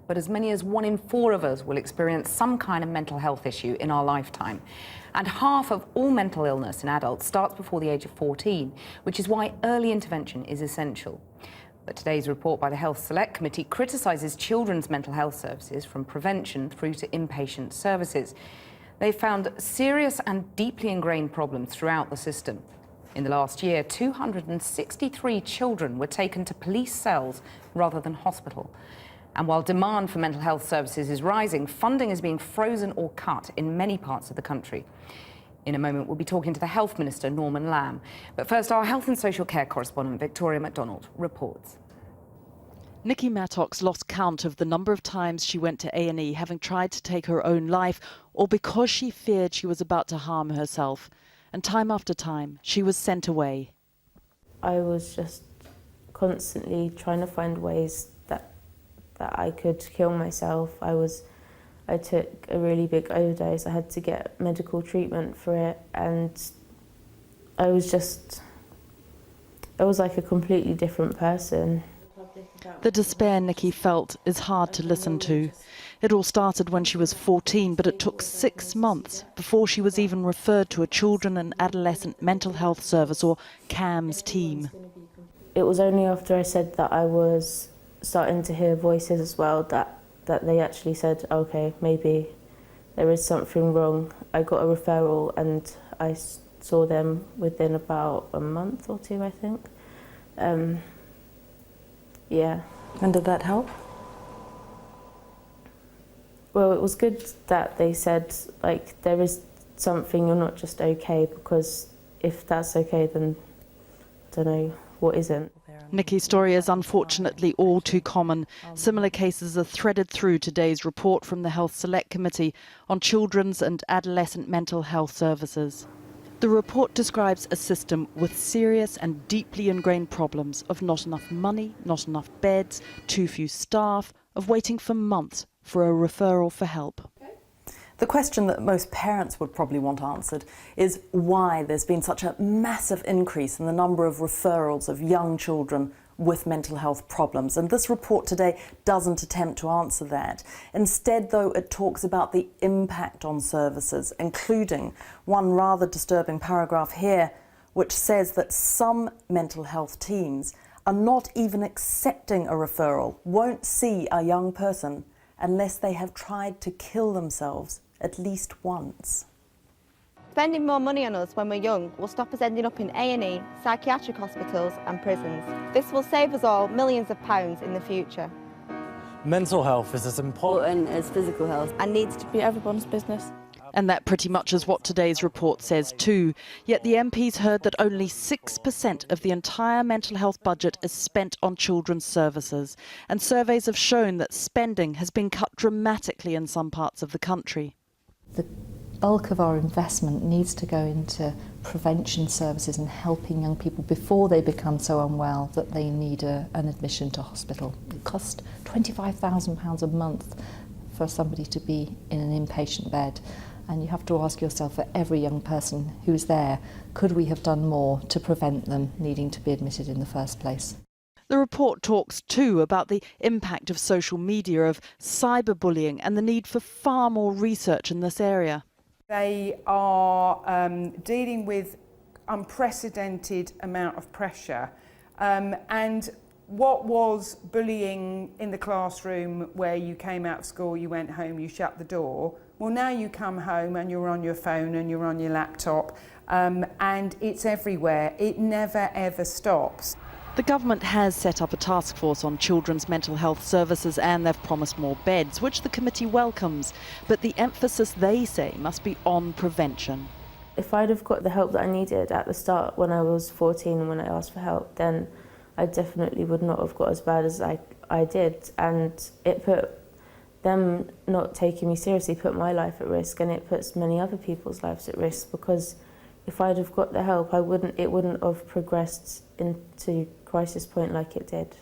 but as many as 1 in 4 of us will experience some kind of mental health issue in our lifetime. And half of all mental illness in adults starts before the age of 14, which is why early intervention is essential. But today's report by the Health Select Committee criticises children's mental health services from prevention through to inpatient services. They found serious and deeply ingrained problems throughout the system. In the last year, 263 children were taken to police cells rather than hospital. And while demand for mental health services is rising, funding is being frozen or cut in many parts of the country. In a moment, we'll be talking to the Health Minister, Norman Lamb. But first, our health and social care correspondent, Victoria MacDonald, reports. Nikki Mattox lost count of the number of times she went to A&E, having tried to take her own life, or because she feared she was about to harm herself. And time after time, she was sent away. I was just constantly trying to find ways that I could kill myself. I took a really big overdose. I had to get medical treatment for it, and I was like a completely different person. The despair Nikki felt is hard to listen to. It all started when she was 14, but it took 6 months before she was even referred to a Children and Adolescent Mental Health Service, or CAMS, team. It was only after I said that I was starting to hear voices as well that they actually said, okay, maybe there is something wrong. I got a referral and I saw them within about a month or 2, I think. Yeah. And did that help? Well, it was good that they said, like, there is something, you're not just okay, because if that's okay, then I don't know what isn't. Nikki's story is unfortunately all too common. Similar cases are threaded through today's report from the Health Select Committee on children's and adolescent mental health services. The report describes a system with serious and deeply ingrained problems of not enough money, not enough beds, too few staff, of waiting for months for a referral for help. The question that most parents would probably want answered is why there's been such a massive increase in the number of referrals of young children with mental health problems. And this report today doesn't attempt to answer that. Instead, though, it talks about the impact on services, including one rather disturbing paragraph here, which says that some mental health teams are not even accepting a referral, won't see a young person unless they have tried to kill themselves at least once. Spending more money on us when we're young will stop us ending up in A&E, psychiatric hospitals and prisons. This will save us all millions of pounds in the future. Mental health is as important as physical health And needs to be everyone's business. And that pretty much is what today's report says too. Yet the MPs heard that only 6% of the entire mental health budget is spent on children's services. And surveys have shown that spending has been cut dramatically in some parts of the country. The bulk of our investment needs to go into prevention services and helping young people before they become so unwell that they need an admission to hospital. It costs £25,000 a month for somebody to be in an inpatient bed. And you have to ask yourself, for every young person who's there, could we have done more to prevent them needing to be admitted in the first place? The report talks too about the impact of social media, of cyberbullying, and the need for far more research in this area. They are dealing with unprecedented amount of pressure, and what was bullying in the classroom, where you came out of school, you went home, you shut the door, well, now you come home and you're on your phone and you're on your laptop, and it's everywhere. It never ever stops. The government has set up a task force on children's mental health services, and they've promised more beds, which the committee welcomes. But the emphasis, they say, must be on prevention. If I'd have got the help that I needed at the start when I was 14 and when I asked for help, then I definitely would not have got as bad as I did. And it put them not taking me seriously put my life at risk, and it puts many other people's lives at risk, because if I'd have got the help, it wouldn't have progressed into crisis point like it did.